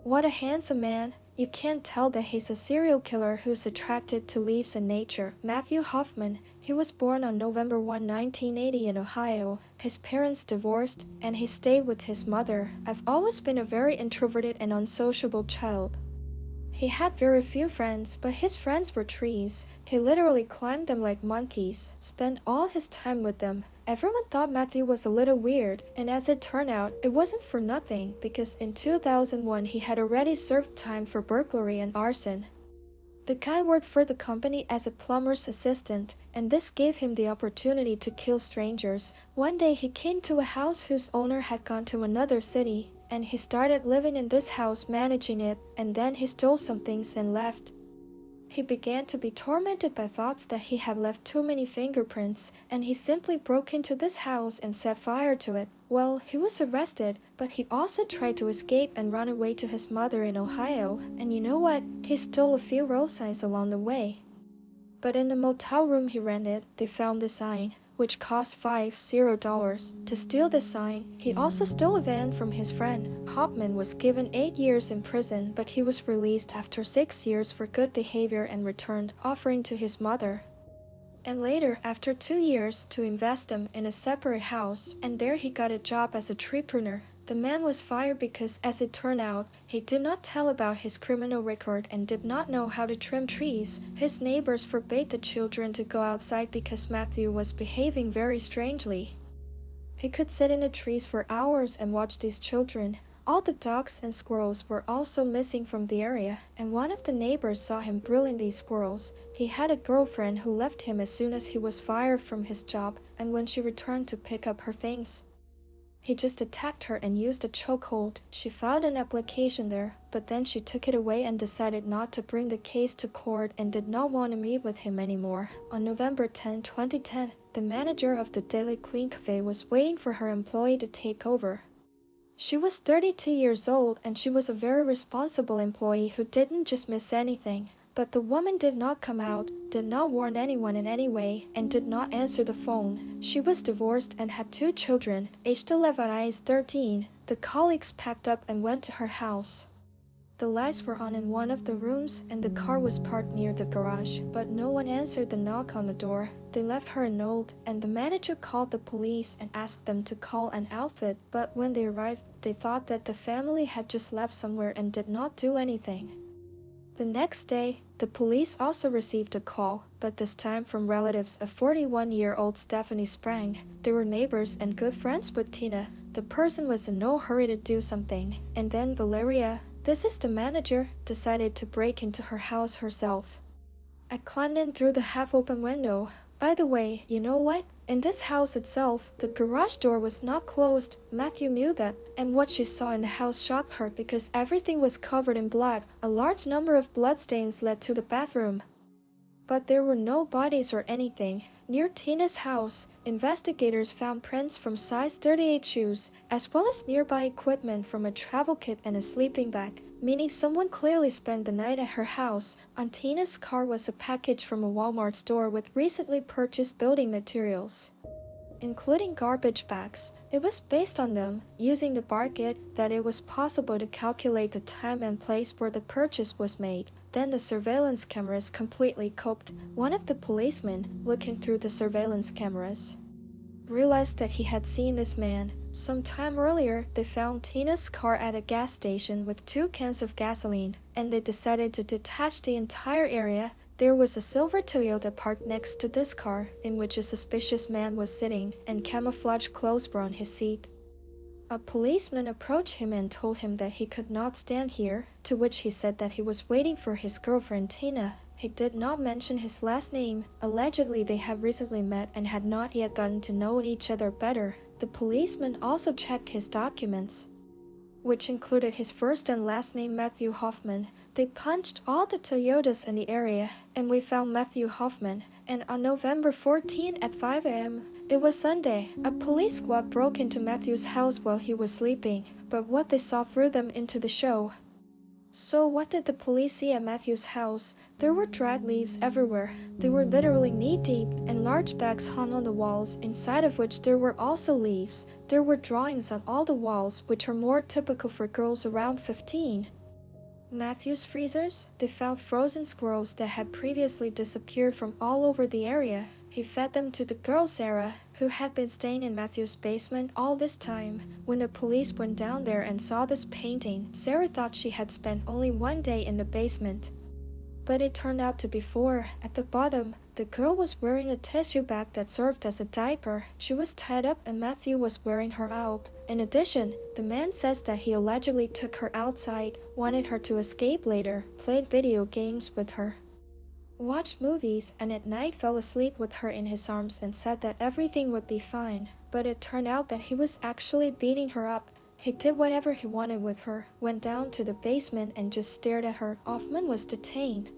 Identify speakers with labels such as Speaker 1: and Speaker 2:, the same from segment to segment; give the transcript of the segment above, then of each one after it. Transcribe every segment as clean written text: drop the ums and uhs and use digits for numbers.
Speaker 1: What a handsome man. You can't tell that he's a serial killer who's attracted to leaves and nature. Matthew Hoffman. He was born on November 1, 1980 in Ohio. His parents divorced, and he stayed with his mother. I've always been a very introverted and unsociable child. He had very few friends, but his friends were trees. He literally climbed them like monkeys, spent all his time with them. Everyone thought Matthew was a little weird, and as it turned out, it wasn't for nothing, because in 2001 he had already served time for burglary and arson. The guy worked for the company as a plumber's assistant, and this gave him the opportunity to kill strangers. One day he came to a house whose owner had gone to another city, and he started living in this house, managing it, and then he stole some things and left. He began to be tormented by thoughts that he had left too many fingerprints, and he simply broke into this house and set fire to it. Well, he was arrested, but he also tried to escape and run away to his mother in Ohio, and you know what? He stole a few road signs along the way. But in the motel room he rented, they found the sign, which cost $50. To steal the sign, he also stole a van from his friend. Hoffman was given 8 years in prison, but he was released after 6 years for good behavior and returned, offering to his mother. And later, after 2 years, to invest them in a separate house, and there he got a job as a tree pruner. The man was fired because, as it turned out, he did not tell about his criminal record and did not know how to trim trees. His neighbors forbade the children to go outside because Matthew was behaving very strangely. He could sit in the trees for hours and watch these children. All the dogs and squirrels were also missing from the area, and one of the neighbors saw him grilling these squirrels. He had a girlfriend who left him as soon as he was fired from his job, and when she returned to pick up her things, he just attacked her and used a chokehold. She filed an application there, but then she took it away and decided not to bring the case to court and did not want to meet with him anymore. On November 10, 2010, the manager of the Daily Queen Cafe was waiting for her employee to take over. She was 32 years old, and she was a very responsible employee who didn't just miss anything. But the woman did not come out, did not warn anyone in any way, and did not answer the phone. She was divorced and had 2 children, aged 11 and aged 13. The colleagues packed up and went to her house. The lights were on in one of the rooms, and the car was parked near the garage, but no one answered the knock on the door. They left her a note, and the manager called the police and asked them to call an outfit, but when they arrived, they thought that the family had just left somewhere and did not do anything. The next day, the police also received a call, but this time from relatives of 41-year-old Stephanie Sprang. They were neighbors and good friends with Tina. The person was in no hurry to do something, and then Valeria, this is the manager, decided to break into her house herself. I climbed in through the half-open window. By the way, you know what? In this house itself, the garage door was not closed. Matthew knew that, and what she saw in the house shocked her because everything was covered in blood. A large number of bloodstains led to the bathroom. But there were no bodies or anything. Near Tina's house, investigators found prints from size 38 shoes, as well as nearby equipment from a travel kit and a sleeping bag, meaning someone clearly spent the night at her house. On Tina's car was a package from a Walmart store with recently purchased building materials, including garbage bags. It was based on them, using the barcode, that it was possible to calculate the time and place where the purchase was made. Then the surveillance cameras completely coped. One of the policemen, looking through the surveillance cameras, realized that he had seen this man. Some time earlier, they found Tina's car at a gas station with 2 cans of gasoline, and they decided to detach the entire area. There was a silver Toyota parked next to this car, in which a suspicious man was sitting, and camouflage clothes were on his seat. A policeman approached him and told him that he could not stand here, to which he said that he was waiting for his girlfriend Tina. He did not mention his last name. Allegedly, they had recently met and had not yet gotten to know each other better. The policeman also checked his documents, which included his first and last name Matthew Hoffman. They punched all the Toyotas in the area, and we found Matthew Hoffman. And on November 14 at 5 a.m., it was Sunday, a police squad broke into Matthew's house while he was sleeping, but what they saw threw them into the show. So what did the police see at Matthew's house? There were dried leaves everywhere. They were literally knee-deep, and large bags hung on the walls, inside of which there were also leaves. There were drawings on all the walls, which are more typical for girls around 15. Matthew's freezers, they found frozen squirrels that had previously disappeared from all over the area. He fed them to the girl Sarah, who had been staying in Matthew's basement all this time. When the police went down there and saw this painting, Sarah thought she had spent only one day in the basement. But it turned out to be 4. At the bottom, the girl was wearing a tissue bag that served as a diaper. She was tied up and Matthew was wearing her out. In addition, the man says that he allegedly took her outside, wanted her to escape later, played video games with her, watched movies, and at night fell asleep with her in his arms and said that everything would be fine. But it turned out that he was actually beating her up. He did whatever he wanted with her, went down to the basement and just stared at her. Hoffman was detained.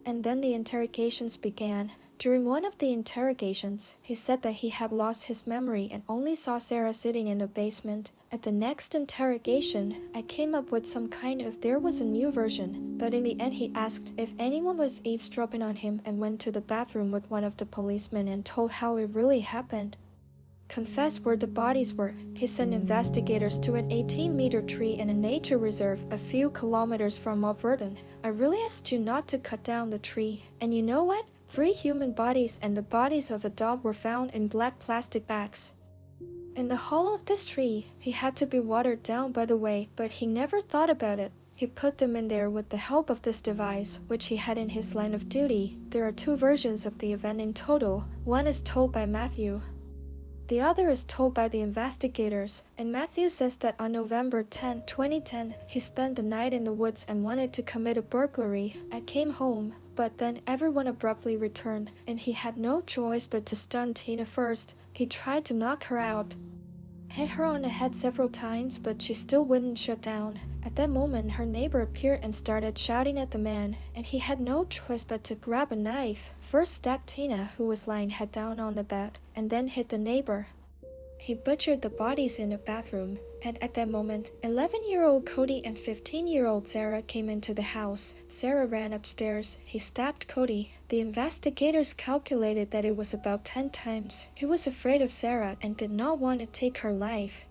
Speaker 1: And then the interrogations began. During one of the interrogations, he said that he had lost his memory and only saw Sarah sitting in the basement. At the next interrogation, I came up with some kind of there was a new version, but in the end he asked if anyone was eavesdropping on him and went to the bathroom with one of the policemen and told how it really happened. Confess where the bodies were. He sent investigators to an 18-meter tree in a nature reserve a few kilometers from Hoffman. I really asked you not to cut down the tree. And you know what? 3 human bodies and the bodies of a dog were found in black plastic bags. In the hollow of this tree, he had to be watered down by the way, but he never thought about it. He put them in there with the help of this device, which he had in his line of duty. There are 2 versions of the event in total. One is told by Matthew. The other is told by the investigators, and Matthew says that on November 10, 2010, he spent the night in the woods and wanted to commit a burglary. I came home, but then everyone abruptly returned, and he had no choice but to stun Tina first. He tried to knock her out, hit her on the head several times, but she still wouldn't shut down. At that moment, her neighbor appeared and started shouting at the man, and he had no choice but to grab a knife. First stabbed Tina, who was lying head down on the bed, and then hit the neighbor. He butchered the bodies in the bathroom, and at that moment, 11-year-old Cody and 15-year-old Sarah came into the house. Sarah ran upstairs. He stabbed Cody. The investigators calculated that it was about 10 times. He was afraid of Sarah and did not want to take her life.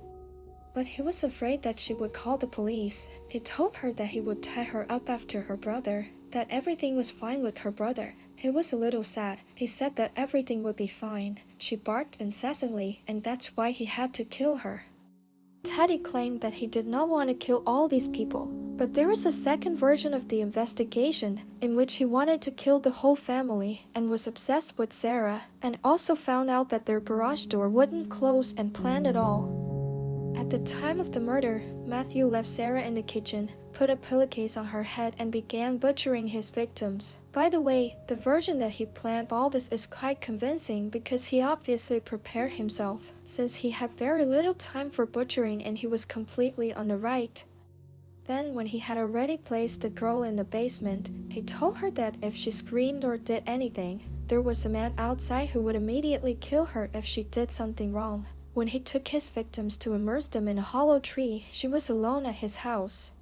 Speaker 1: But he was afraid that she would call the police. He told her that he would tie her up after her brother, that everything was fine with her brother. He was a little sad. He said that everything would be fine. She barked incessantly, and that's why he had to kill her. Teddy claimed that he did not want to kill all these people, but there was a second version of the investigation in which he wanted to kill the whole family and was obsessed with Sarah, and also found out that their garage door wouldn't close and planned it all. At the time of the murder, Matthew left Sarah in the kitchen, put a pillowcase on her head, and began butchering his victims. By the way, the version that he planned all this is quite convincing because he obviously prepared himself, since he had very little time for butchering and he was completely on the right. Then, when he had already placed the girl in the basement, he told her that if she screamed or did anything, there was a man outside who would immediately kill her if she did something wrong. When he took his victims to immerse them in a hollow tree, she was alone at his house.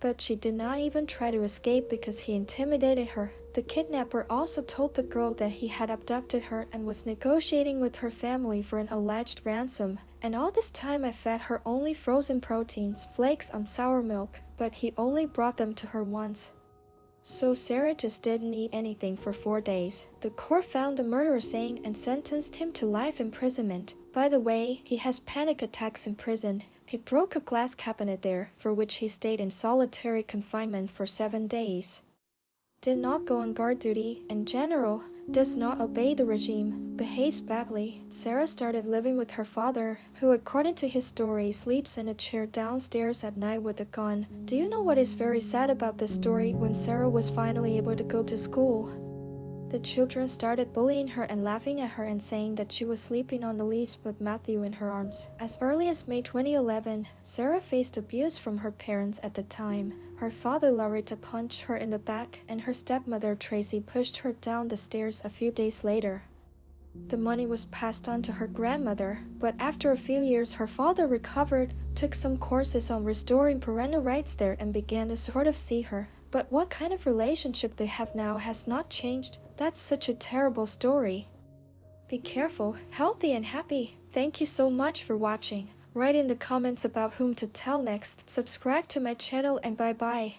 Speaker 1: But she did not even try to escape because he intimidated her. The kidnapper also told the girl that he had abducted her and was negotiating with her family for an alleged ransom. And all this time I fed her only frozen proteins, flakes on sour milk, but he only brought them to her once. So Sarah just didn't eat anything for 4 days. The court found the murderer sane and sentenced him to life imprisonment. By the way, he has panic attacks in prison. He broke a glass cabinet there, for which he stayed in solitary confinement for 7 days. Did not go on guard duty, in general, does not obey the regime, behaves badly. Sarah started living with her father, who according to his story sleeps in a chair downstairs at night with a gun. Do you know what is very sad about this story? When Sarah was finally able to go to school, the children started bullying her and laughing at her and saying that she was sleeping on the leaves with Matthew in her arms. As early as May 2011, Sarah faced abuse from her parents at the time. Her father Larita punched her in the back, and her stepmother Tracy pushed her down the stairs a few days later. The money was passed on to her grandmother, but after a few years her father recovered, took some courses on restoring parental rights there, and began to sort of see her. But what kind of relationship they have now has not changed. That's such a terrible story. Be careful, healthy and happy. Thank you so much for watching. Write in the comments about whom to tell next. Subscribe to my channel and bye bye.